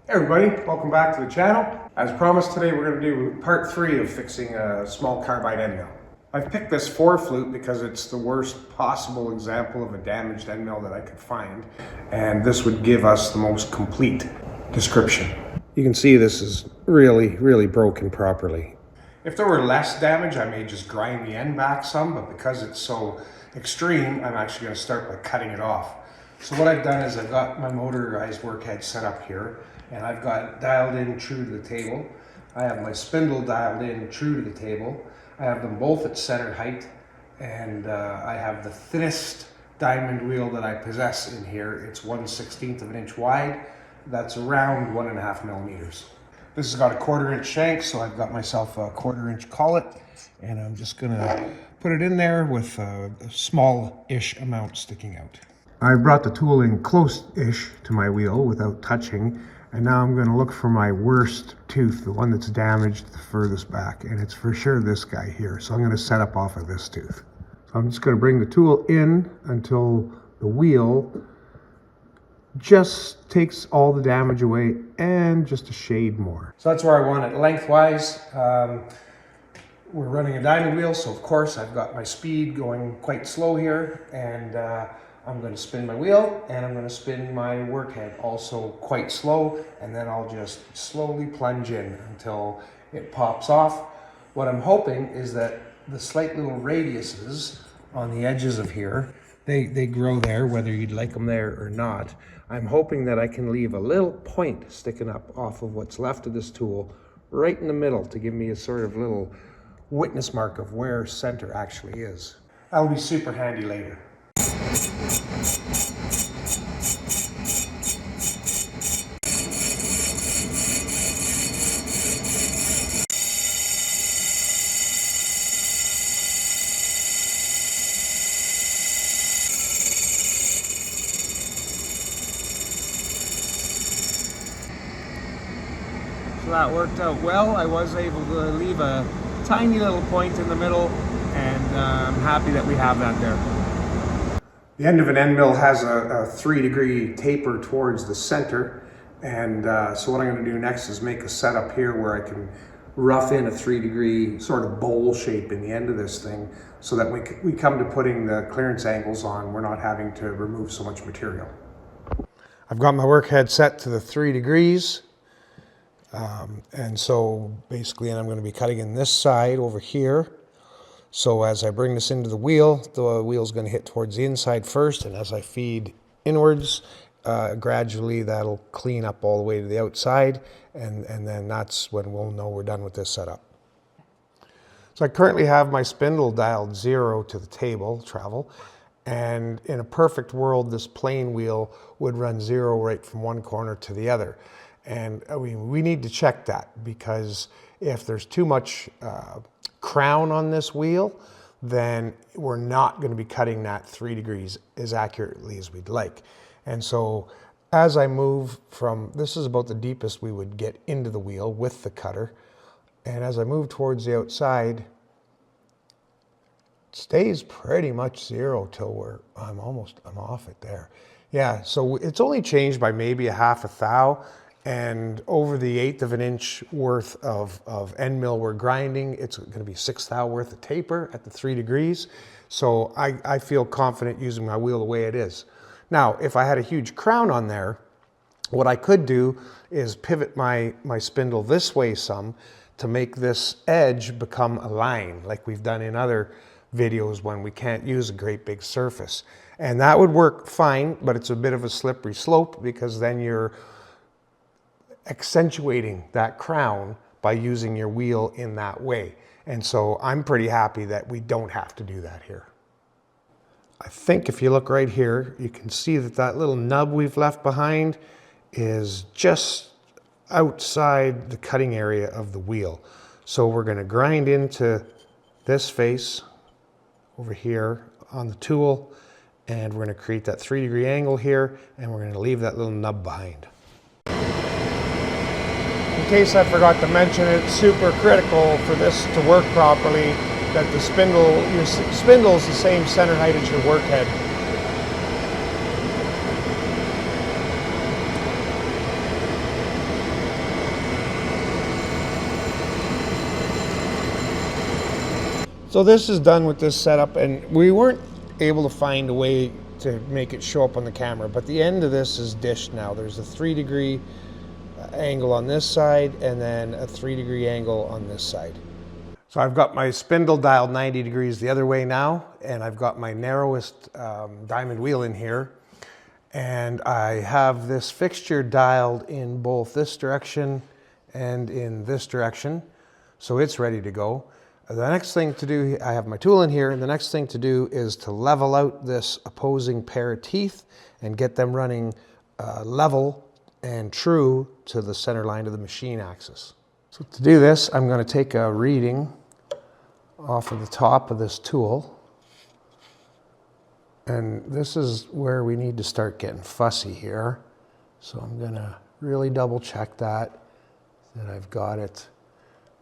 Hey everybody, welcome back to the channel. As promised, today we're going to do part 3 of fixing a small carbide end mill. I've picked this 4 flute because it's the worst possible example of a damaged end mill that I could find, and this would give us the most complete description. You can see this is really broken properly. If there were less damage, I may just grind the end back some, but because it's so extreme, I'm actually going to start by cutting it off. So what I've done is I've got my motorized workhead set up here, and I've got it dialed in true to the table. I have my spindle dialed in true to the table. I have them both at center height, and I have the thinnest diamond wheel that I possess in here. It's 1/16 of an inch wide. That's around 1.5 millimeters. This has got a 1/4 inch shank, so I've got myself a 1/4 inch collet, and I'm just gonna put it in there with a small-ish amount sticking out. I've brought the tool in close-ish to my wheel without touching, and now I'm going to look for my worst tooth, the one that's damaged the furthest back, and it's for sure this guy here. So I'm going to set up off of this tooth. So I'm just going to bring the tool in until the wheel just takes all the damage away and just a shade more. So that's where I want it lengthwise. We're running a diamond wheel, so of course I've got my speed going quite slow here, and I'm going to spin my wheel, and I'm going to spin my workhead also quite slow, and then I'll just slowly plunge in until it pops off. What I'm hoping is that the slight little radiuses on the edges of here, they grow there, whether you'd like them there or not. I'm hoping that I can leave a little point sticking up off of what's left of this tool right in the middle to give me a sort of little witness mark of where center actually is. That'll be super handy later. So that worked out well. I was able to leave a tiny little point in the middle, and I'm happy that we have that there. The end of an end mill has a 3-degree taper towards the center, and so what I'm going to do next is make a setup here where I can rough in a 3-degree sort of bowl shape in the end of this thing, so that when we come to putting the clearance angles on, we're not having to remove so much material. I've got my workhead set to the 3 degrees, and so basically I'm going to be cutting in this side over here. So as I bring this into the wheel's going to hit towards the inside first, and as I feed inwards, gradually that'll clean up all the way to the outside, and then that's when we'll know we're done with this setup. So I currently have my spindle dialed 0 to the table travel, and in a perfect world, this plane wheel would run 0 right from one corner to the other. And we need to check that, because if there's too much crown on this wheel, then we're not going to be cutting that 3 degrees as accurately as we'd like. And so as I move from, this is about the deepest we would get into the wheel with the cutter, and as I move towards the outside, it stays pretty much 0 till I'm off it there. Yeah, so it's only changed by maybe a half a thou. And over the 1/8 of an inch worth of end mill we're grinding, it's going to be 6 thou worth of taper at the 3 degrees. So I feel confident using my wheel the way it is. Now, if I had a huge crown on there, what I could do is pivot my spindle this way some to make this edge become a line, like we've done in other videos when we can't use a great big surface. And that would work fine, but it's a bit of a slippery slope, because then you're accentuating that crown by using your wheel in that way. And so I'm pretty happy that we don't have to do that here. I think if you look right here, you can see that that little nub we've left behind is just outside the cutting area of the wheel. So we're going to grind into this face over here on the tool, and we're going to create that 3-degree angle here, and we're going to leave that little nub behind. In case I forgot to mention, it's super critical for this to work properly that the spindle, your spindle is the same center height as your workhead. So this is done with this setup, and we weren't able to find a way to make it show up on the camera, but the end of this is dished now. There's a 3-degree angle on this side and then a 3-degree angle on this side. So I've got my spindle dialed 90 degrees the other way now, and I've got my narrowest diamond wheel in here. And I have this fixture dialed in both this direction and in this direction. So it's ready to go. The next thing to do, I have my tool in here, and the next thing to do is to level out this opposing pair of teeth and get them running level and true to the center line of the machine axis. So to do this, I'm going to take a reading off of the top of this tool. And this is where we need to start getting fussy here. So I'm going to really double check that I've got it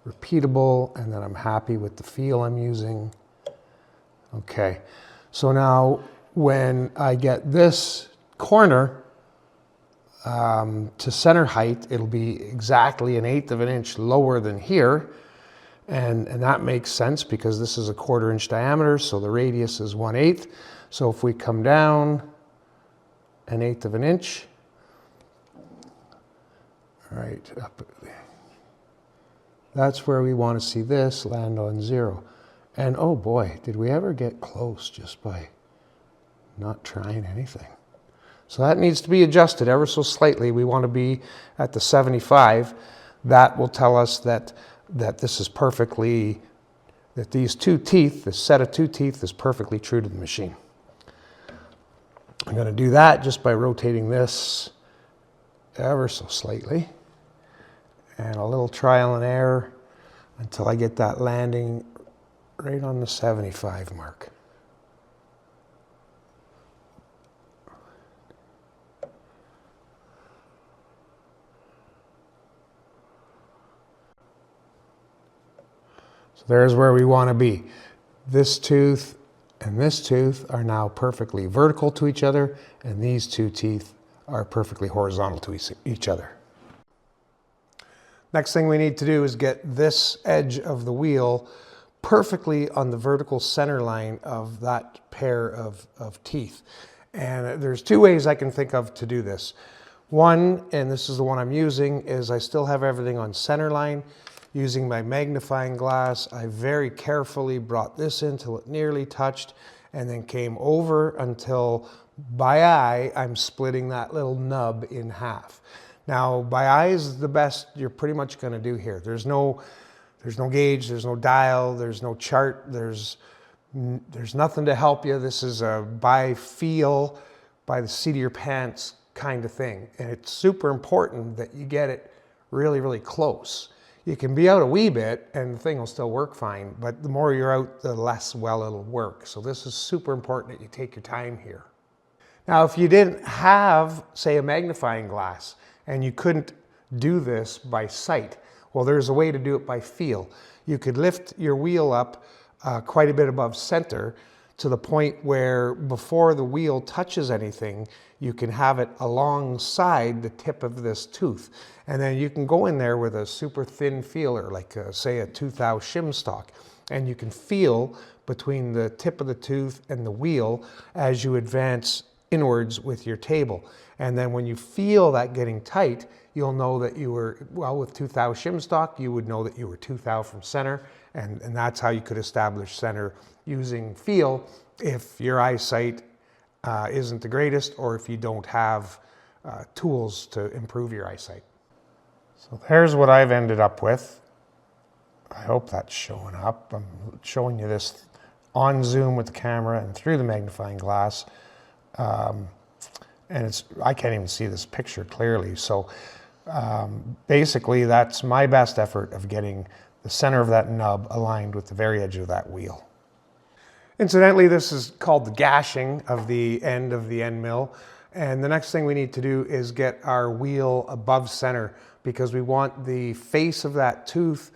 repeatable and that I'm happy with the feel I'm using. Okay, so now when I get this corner to center height, it'll be exactly 1/8 of an inch lower than here. And that makes sense because this is a 1/4 inch diameter, so the radius is 1/8. So if we come down 1/8 of an inch, right up, that's where we want to see this land on 0. And oh boy, did we ever get close just by not trying anything. So that needs to be adjusted ever so slightly. We want to be at the 75. That will tell us that this is perfectly, that these 2 teeth, this set of 2 teeth is perfectly true to the machine. I'm going to do that just by rotating this ever so slightly. And a little trial and error until I get that landing right on the 75 mark. So there's where we want to be. This tooth and this tooth are now perfectly vertical to each other, and these 2 teeth are perfectly horizontal to each other. Next thing we need to do is get this edge of the wheel perfectly on the vertical center line of that pair of teeth. And there's 2 ways I can think of to do this. One, and this is the one I'm using, is I still have everything on center line. Using my magnifying glass, I very carefully brought this in till it nearly touched and then came over until by eye, I'm splitting that little nub in half. Now, by eye is the best you're pretty much going to do here. There's no gauge, there's no dial, there's no chart, there's nothing to help you. This is a by feel, by the seat of your pants kind of thing. And it's super important that you get it really, really close. You can be out a wee bit and the thing will still work fine, but the more you're out, the less well it'll work. So this is super important that you take your time here. Now, if you didn't have, say, a magnifying glass and you couldn't do this by sight, well, there's a way to do it by feel. You could lift your wheel up quite a bit above center to the point where before the wheel touches anything, you can have it alongside the tip of this tooth. And then you can go in there with a super thin feeler, like say a 2 thou shim stock, and you can feel between the tip of the tooth and the wheel as you advance inwards with your table. And then when you feel that getting tight, you'll know that you were, well, with 2 thou shim stock, you would know that you were 2 thou from center, and that's how you could establish center using feel if your eyesight isn't the greatest, or if you don't have tools to improve your eyesight. So there's what I've ended up with. I hope that's showing up. I'm showing you this on zoom with the camera and through the magnifying glass. And I can't even see this picture clearly. So basically that's my best effort of getting the center of that nub aligned with the very edge of that wheel. Incidentally, this is called the gashing of the end mill. And the next thing we need to do is get our wheel above center, because we want the face of that tooth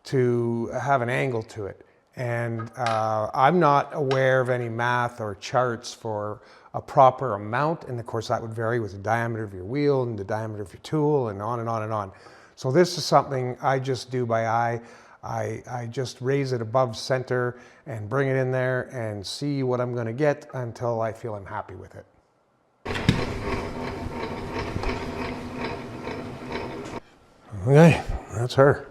to have an angle to it. And I'm not aware of any math or charts for a proper amount. And of course that would vary with the diameter of your wheel and the diameter of your tool and on and on and on. So this is something I just do by eye. I just raise it above center and bring it in there and see what I'm going to get until I feel I'm happy with it. Okay, that's her.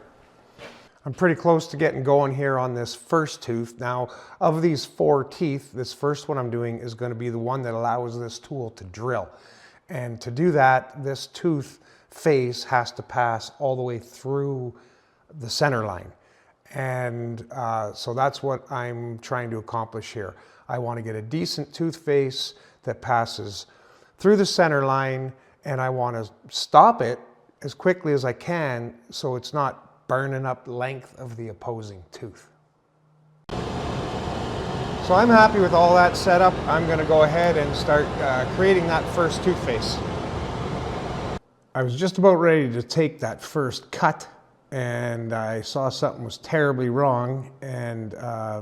I'm pretty close to getting going here on this first tooth. Now, of these 4 teeth, this first one I'm doing is going to be the one that allows this tool to drill. And to do that, this tooth face has to pass all the way through the center line. And so that's what I'm trying to accomplish here. I want to get a decent tooth face that passes through the center line, and I want to stop it as quickly as I can so it's not burning up the length of the opposing tooth. So I'm happy with all that setup. I'm going to go ahead and start creating that first tooth face. I was just about ready to take that first cut, and I saw something was terribly wrong, and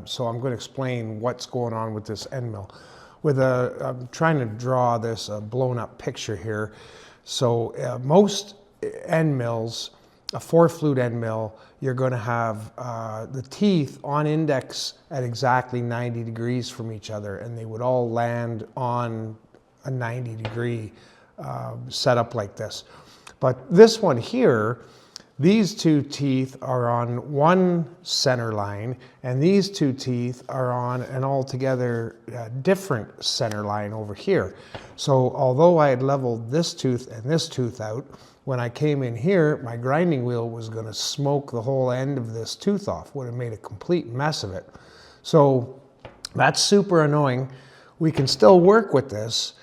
so I'm going to explain what's going on with this end mill. I'm trying to draw this blown up picture here. So most end mills, a 4-flute end mill, you're going to have the teeth on index at exactly 90 degrees from each other, and they would all land on a 90-degree setup like this. But this one here, these 2 teeth are on one center line, and these 2 teeth are on an altogether different center line over here. So although I had leveled this tooth and this tooth out, when I came in here, my grinding wheel was going to smoke the whole end of this tooth off, would have made a complete mess of it. So that's super annoying. We can still work with this.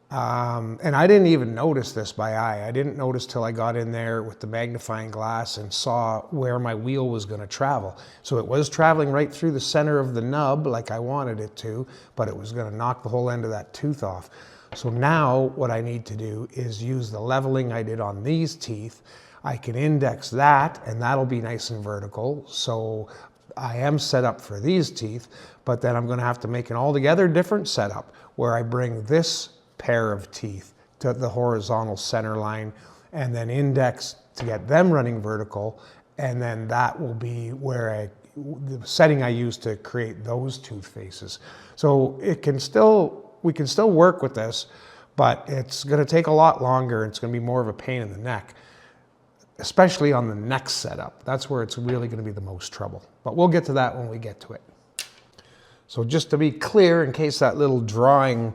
And I didn't even notice this by eye. I didn't notice till I got in there with the magnifying glass and saw where my wheel was going to travel. So it was traveling right through the center of the nub like I wanted it to, but it was going to knock the whole end of that tooth off. So now what I need to do is use the leveling I did on these teeth. I can index that, and that'll be nice and vertical. So I am set up for these teeth, but then I'm going to have to make an altogether different setup where I bring this pair of teeth to the horizontal center line and then index to get them running vertical, and then that will be where the setting I use to create those tooth faces. So we can still work with this, but it's going to take a lot longer. It's going to be more of a pain in the neck, especially on the next setup. That's where it's really going to be the most trouble, but we'll get to that when we get to it. So just to be clear, in case that little drawing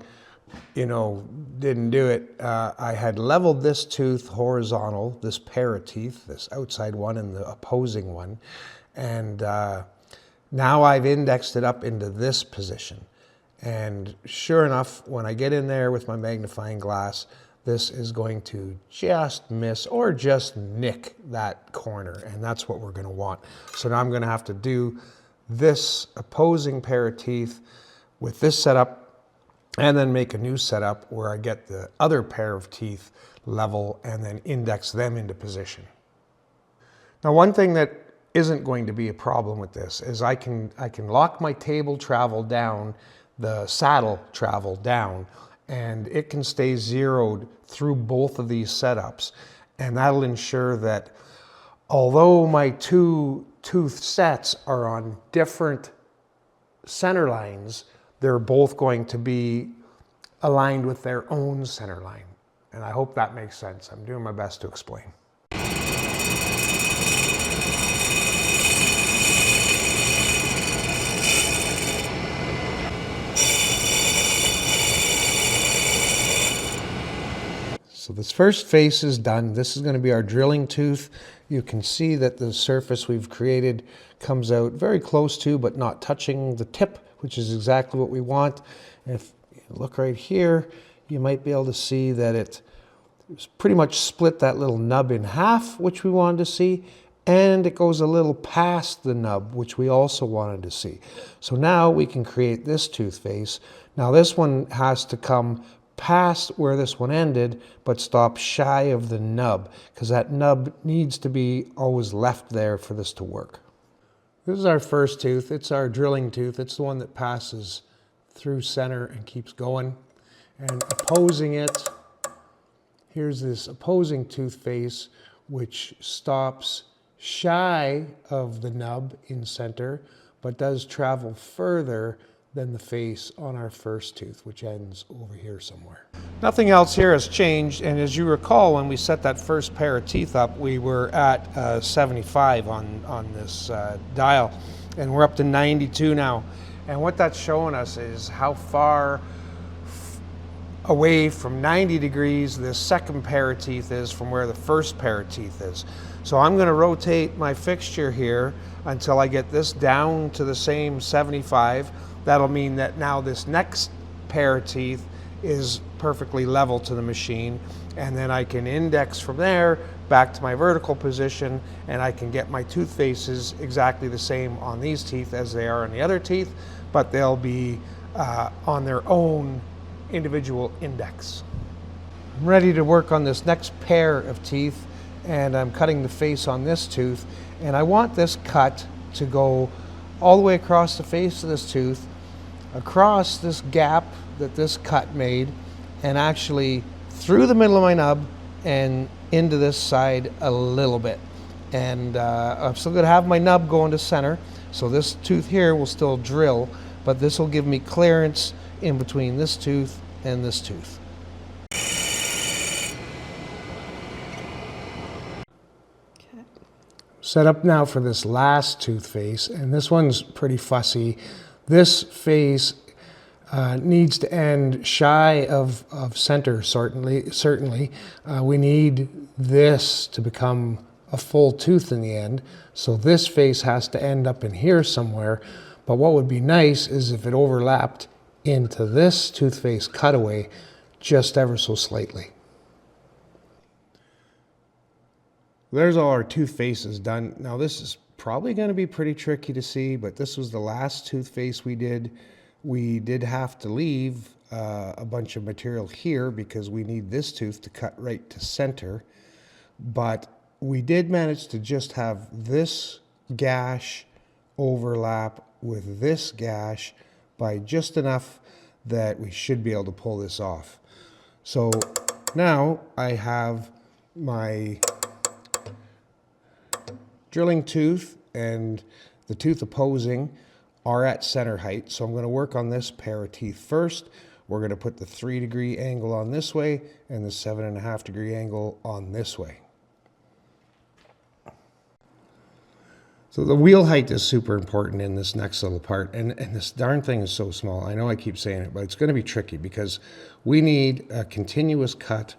didn't do it, I had leveled this tooth horizontal, this pair of teeth, this outside one and the opposing one, and now I've indexed it up into this position. And sure enough, when I get in there with my magnifying glass, this is going to just miss or just nick that corner, and that's what we're going to want. So now I'm going to have to do this opposing pair of teeth with this setup, and then make a new setup where I get the other pair of teeth level and then index them into position. Now, one thing that isn't going to be a problem with this is I can lock my table travel down, the saddle travel down, and it can stay zeroed through both of these setups. And that'll ensure that although my 2 tooth sets are on different center lines, they're both going to be aligned with their own center line. And I hope that makes sense. I'm doing my best to explain. So this first face is done. This is going to be our drilling tooth. You can see that the surface we've created comes out very close to, but not touching the tip, which is exactly what we want. And if you look right here, you might be able to see that it pretty much split that little nub in half, which we wanted to see, and it goes a little past the nub, which we also wanted to see. So now we can create this tooth face. Now this one has to come past where this one ended, but stop shy of the nub, because that nub needs to be always left there for this to work. This is our first tooth. It's our drilling tooth. It's the one that passes through center and keeps going. And opposing it, here's this opposing tooth face, which stops shy of the nub in center, but does travel further than the face on our first tooth, which ends over here somewhere. Nothing else here has changed, and as you recall, when we set that first pair of teeth up, we were at 75 on this dial, and we're up to 92 now. And what that's showing us is how far away from 90 degrees this second pair of teeth is from where the first pair of teeth is. So I'm going to rotate my fixture here until I get this down to the same 75. That'll mean that now this next pair of teeth is perfectly level to the machine, and then I can index from there back to my vertical position, and I can get my tooth faces exactly the same on these teeth as they are on the other teeth, but they'll be on their own individual index. I'm ready to work on this next pair of teeth, and I'm cutting the face on this tooth, and I want this cut to go all the way across the face of this tooth, across this gap that this cut made, and actually through the middle of my nub and into this side a little bit. And I'm still going to have my nub going to center, so this tooth here will still drill, but this will give me clearance in between this tooth and this tooth. Okay. Set up now for this last tooth face, and this one's pretty fussy. This face needs to end shy of center, certainly. We need this to become a full tooth in the end, so this face has to end up in here somewhere. But what would be nice is if it overlapped into this tooth face cutaway just ever so slightly. There's all our tooth faces done. Now this is probably going to be pretty tricky to see, but this was the last tooth face we did. We did have to leave a bunch of material here because we need this tooth to cut right to center, but we did manage to just have this gash overlap with this gash by just enough that we should be able to pull this off. So now I have my drilling tooth and the tooth opposing are at center height. So I'm going to work on this pair of teeth first. We're going to put the 3-degree angle on this way and the 7.5-degree angle on this way. So the wheel height is super important in this next little part, and this darn thing is so small. I know I keep saying it, but it's going to be tricky because we need a continuous cut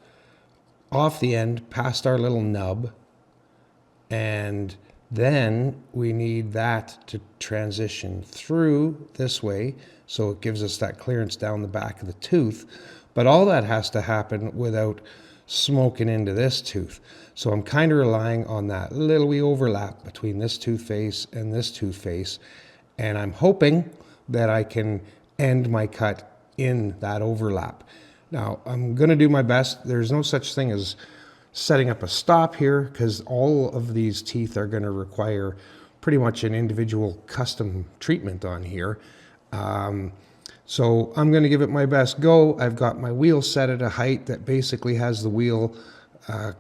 off the end past our little nub, and then we need that to transition through this way, so it gives us that clearance down the back of the tooth. But all that has to happen without smoking into this tooth. So I'm kind of relying on that little wee overlap between this tooth face and this tooth face, and I'm hoping that I can end my cut in that overlap. Now I'm going to do my best. There's no such thing as setting up a stop here because all of these teeth are going to require pretty much an individual custom treatment on here. So I'm going to give it my best go. I've got my wheel set at a height that basically has the wheel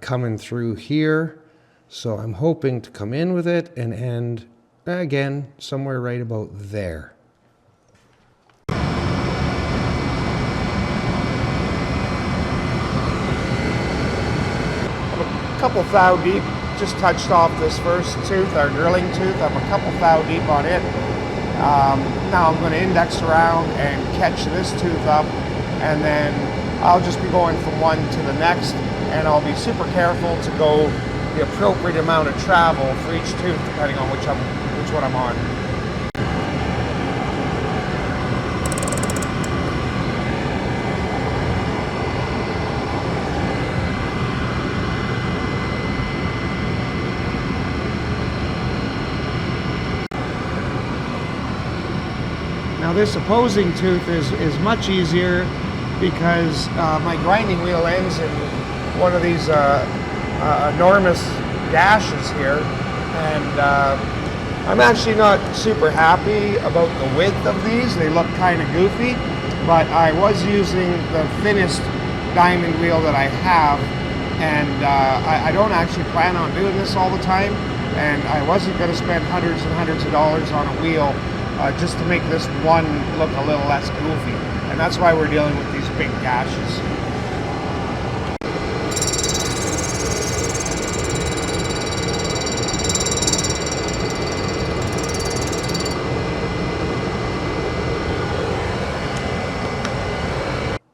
coming through here. So I'm hoping to come in with it and end again somewhere right about there. I'm a couple thou deep, just touched off this first tooth, our drilling tooth. I'm a couple thou deep on it. Now I'm going to index around and catch this tooth up, and then I'll just be going from one to the next, and I'll be super careful to go the appropriate amount of travel for each tooth depending on which one I'm on. Now this opposing tooth is much easier because my grinding wheel ends in one of these enormous gashes here, and I'm actually not super happy about the width of these. They look kind of goofy, but I was using the thinnest diamond wheel that I have, and I don't actually plan on doing this all the time, and I wasn't going to spend hundreds and hundreds of dollars on a wheel just to make this one look a little less goofy. And that's why we're dealing with these big gashes.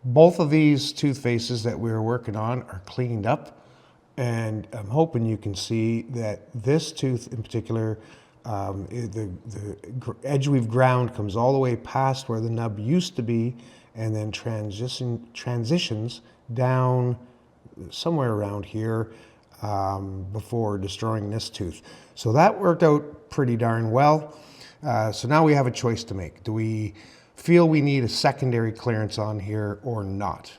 Both of these tooth faces that we were working on are cleaned up, and I'm hoping you can see that this tooth in particular, the edge we've ground comes all the way past where the nub used to be, and then transitions down somewhere around here before destroying this tooth. So that worked out pretty darn well. So now we have a choice to make. Do we feel we need a secondary clearance on here or not?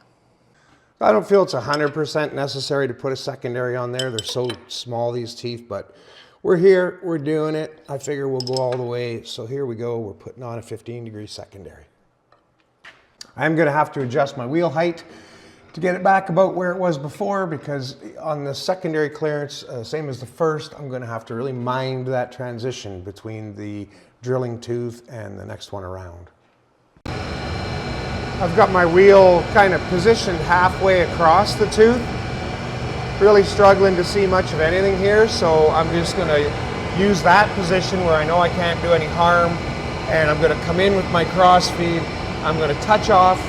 I don't feel it's 100% necessary to put a secondary on there. They're so small, these teeth, but we're here, we're doing it. I figure we'll go all the way. So here we go, we're putting on a 15-degree secondary. I'm gonna have to adjust my wheel height to get it back about where it was before, because on the secondary clearance, same as the first, I'm gonna have to really mind that transition between the drilling tooth and the next one around. I've got my wheel kind of positioned halfway across the tooth. Really struggling to see much of anything here, so I'm just going to use that position where I know I can't do any harm, and I'm going to come in with my cross feed. I'm going to touch off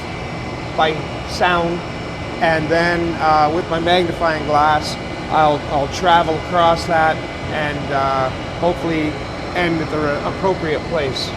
by sound, and then with my magnifying glass, I'll travel across that and hopefully end at the appropriate place.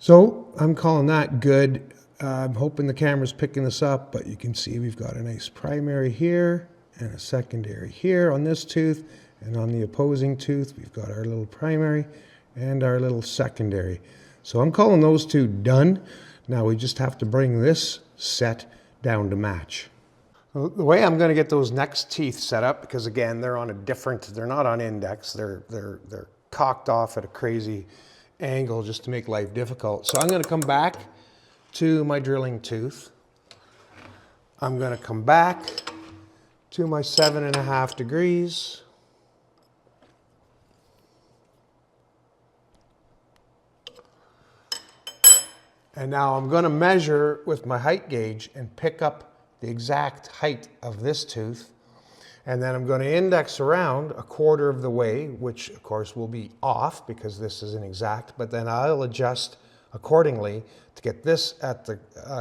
So I'm calling that good. I'm hoping the camera's picking this up, but you can see we've got a nice primary here and a secondary here on this tooth, and on the opposing tooth we've got our little primary and our little secondary. So I'm calling those two done. Now we just have to bring this set down to match. The way I'm going to get those next teeth set up, because again they're on a different, they're not on index, they're cocked off at a crazy angle just to make life difficult. So I'm going to come back to my drilling tooth. I'm going to come back to my 7.5 degrees. And now I'm going to measure with my height gauge and pick up the exact height of this tooth. And then I'm going to index around 1/4 of the way, which of course will be off because this is inexact, but then I'll adjust accordingly to get this at the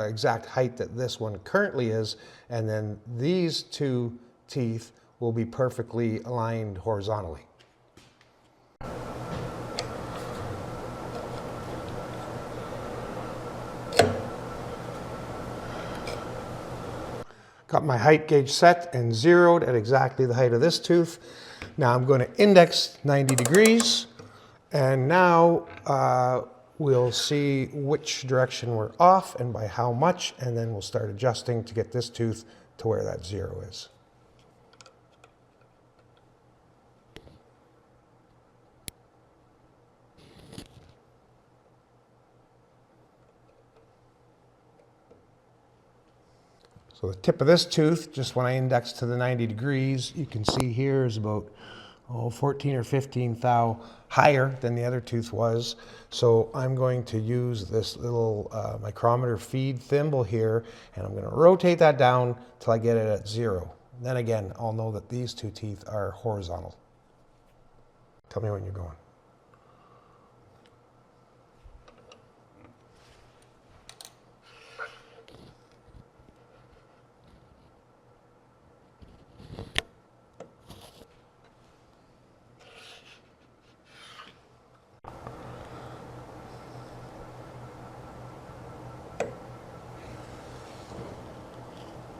exact height that this one currently is, and then these two teeth will be perfectly aligned horizontally. Got my height gauge set and zeroed at exactly the height of this tooth. Now I'm going to index 90 degrees, and now we'll see which direction we're off and by how much, and then we'll start adjusting to get this tooth to where that zero is. So the tip of this tooth, just when I index to the 90 degrees, you can see here is about 14 or 15 thou higher than the other tooth was. So I'm going to use this little micrometer feed thimble here, and I'm going to rotate that down till I get it at 0. Then again, I'll know that these two teeth are horizontal. Tell me when you're going.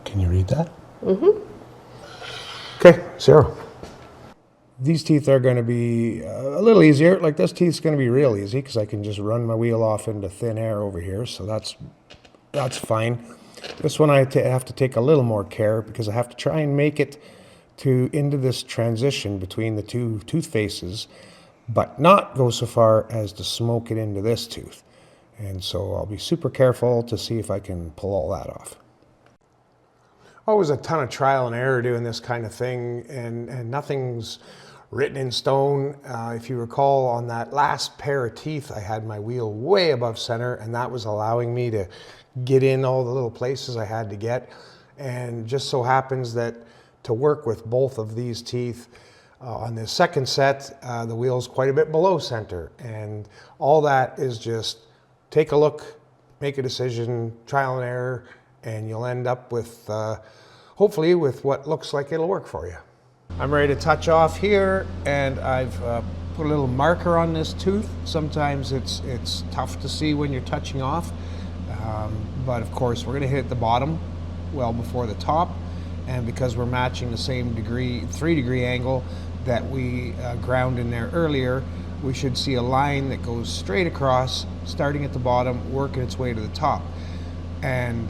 Can you read that? Mm-hmm. Okay, 0. These teeth are going to be a little easier. Like this teeth's going to be real easy because I can just run my wheel off into thin air over here. So that's fine. This one I have to take a little more care because I have to try and make it into this transition between the two tooth faces, but not go so far as to smoke it into this tooth. And so I'll be super careful to see if I can pull all that off. Always a ton of trial and error doing this kind of thing, and nothing's written in stone. If you recall, on that last pair of teeth, I had my wheel way above center, and that was allowing me to get in all the little places I had to get. And just so happens that to work with both of these teeth, on this second set, the wheel's quite a bit below center. And all that is just take a look, make a decision, trial and error, and you'll end up with, hopefully, with what looks like it'll work for you. I'm ready to touch off here, and I've put a little marker on this tooth. Sometimes it's tough to see when you're touching off, but of course we're going to hit the bottom well before the top, and because we're matching the same 3-degree angle that we ground in there earlier, we should see a line that goes straight across, starting at the bottom, working its way to the top. And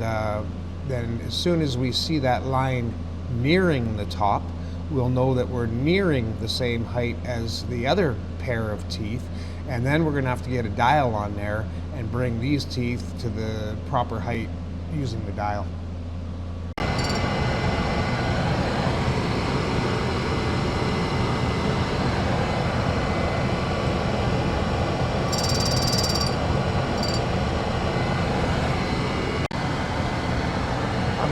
then as soon as we see that line nearing the top, we'll know that we're nearing the same height as the other pair of teeth, and then we're going to have to get a dial on there and bring these teeth to the proper height using the dial.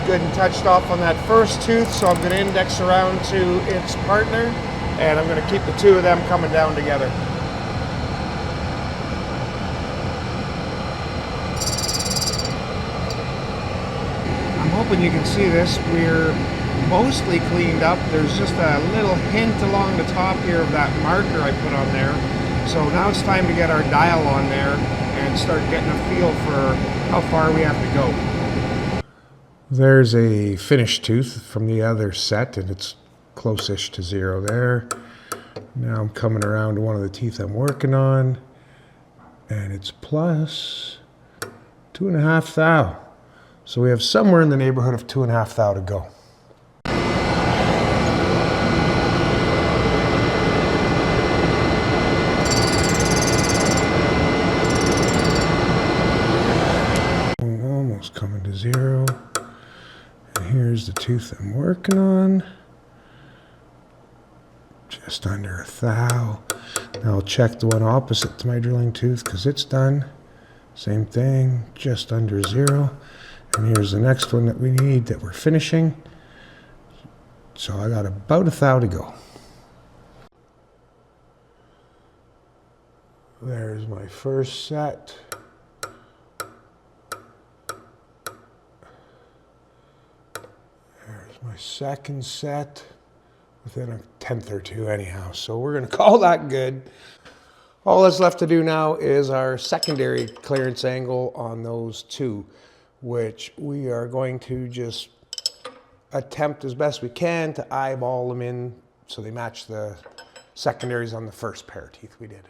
Good and touched off on that first tooth, so I'm going to index around to its partner, and I'm going to keep the two of them coming down together. I'm hoping you can see this. We're mostly cleaned up. There's just a little hint along the top here of that marker I put on there. So now it's time to get our dial on there and start getting a feel for how far we have to go. There's a finished tooth from the other set, and it's close-ish to 0 there. Now I'm coming around to one of the teeth I'm working on, and it's plus 2.5 thou. So we have somewhere in the neighborhood of 2.5 thou to go. Almost coming to 0. Here's the tooth I'm working on, just under 1 thou. Now I'll check the one opposite to my drilling tooth because it's done. Same thing, just under 0. And here's the next one that we need that we're finishing. So I got about 1 thou to go. There's my first set. My second set, within a 1/10 or 2 anyhow, so we're going to call that good. All that's left to do now is our secondary clearance angle on those two, which we are going to just attempt as best we can to eyeball them in so they match the secondaries on the first pair of teeth we did.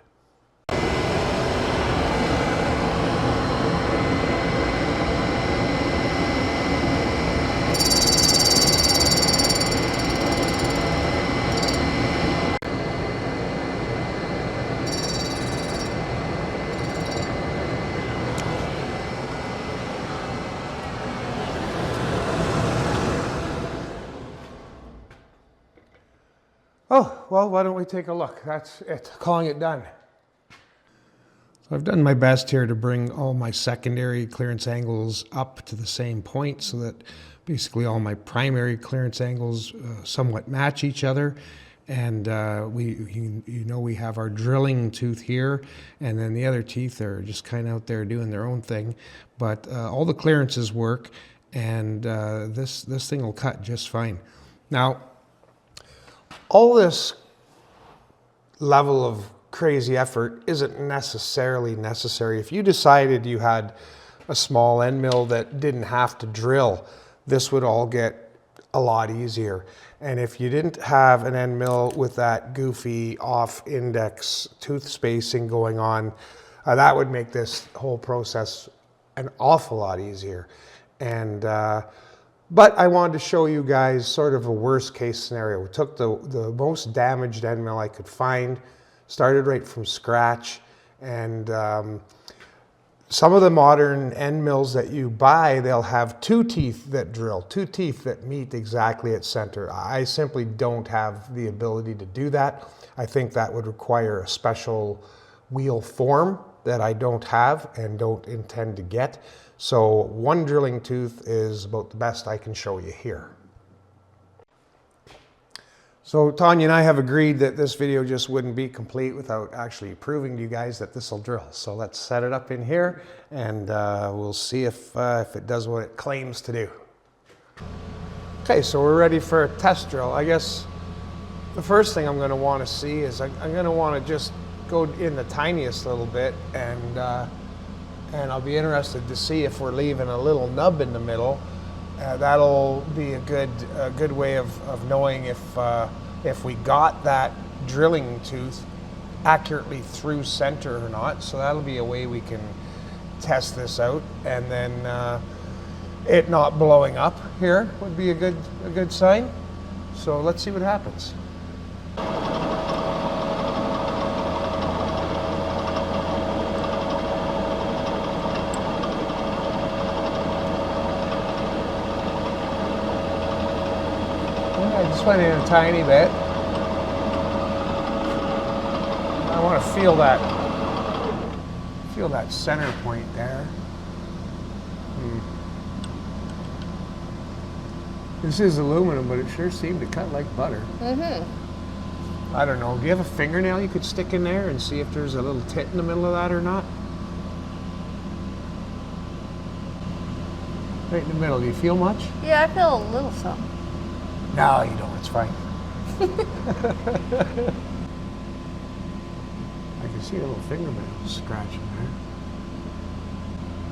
Oh, well, why don't we take a look? That's it, calling it done. So I've done my best here to bring all my secondary clearance angles up to the same point so that basically all my primary clearance angles somewhat match each other. And we have our drilling tooth here, and then the other teeth are just kind of out there doing their own thing. But all the clearances work, and this thing will cut just fine. Now, all this level of crazy effort isn't necessarily necessary. If you decided you had a small end mill that didn't have to drill, this would all get a lot easier. And if you didn't have an end mill with that goofy off index tooth spacing going on, that would make this whole process an awful lot easier. And but I wanted to show you guys sort of a worst case scenario. We took the most damaged end mill I could find, started right from scratch, and some of the modern end mills that you buy, they'll have two teeth that drill, two teeth that meet exactly at center. I simply don't have the ability to do that. I think that would require a special wheel form that I don't have and don't intend to get. So one drilling tooth is about the best I can show you here. So Tanya and I have agreed that this video just wouldn't be complete without actually proving to you guys that this will drill. So let's set it up in here and we'll see if it does what it claims to do. Okay, so we're ready for a test drill. I guess the first thing I'm going to want to see is I'm going to want to just go in the tiniest little bit, and I'll be interested to see if we're leaving a little nub in the middle. That'll be a good way of knowing if we got that drilling tooth accurately through center or not. So that'll be a way we can test this out. And then it not blowing up here would be a good sign. So let's see what happens. I just went in a tiny bit. I want to feel that center point there. This is aluminum, but it sure seemed to cut like butter. I don't know. Do you have a fingernail you could stick in there and see if there's a little tit in the middle of that or not? Right in the middle. Do you feel much? Yeah, I feel a little something. No, you don't. It's fine. I can see a little fingernail scratching there.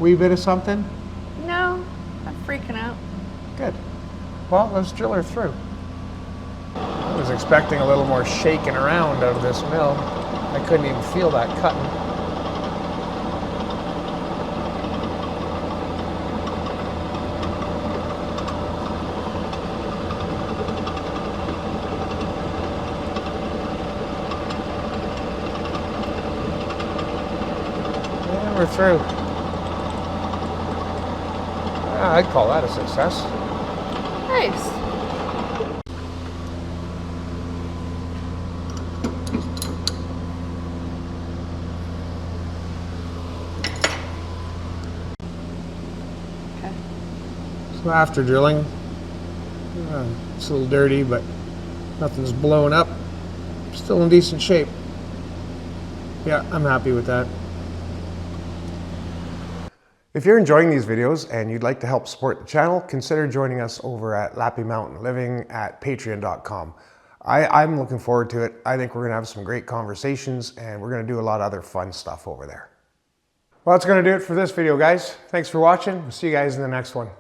Wee bit of something? No, I'm freaking out. Good. Well, let's drill her through. I was expecting a little more shaking around out of this mill. I couldn't even feel that cutting. We're through. I'd call that a success. Nice. Okay. So after drilling, it's a little dirty, but nothing's blown up. Still in decent shape. Yeah, I'm happy with that. If you're enjoying these videos and you'd like to help support the channel, consider joining us over at Lappy Mountain Living at patreon.com. I'm looking forward to it. I think we're going to have some great conversations and we're going to do a lot of other fun stuff over there. Well, that's going to do it for this video, guys. Thanks for watching. We'll see you guys in the next one.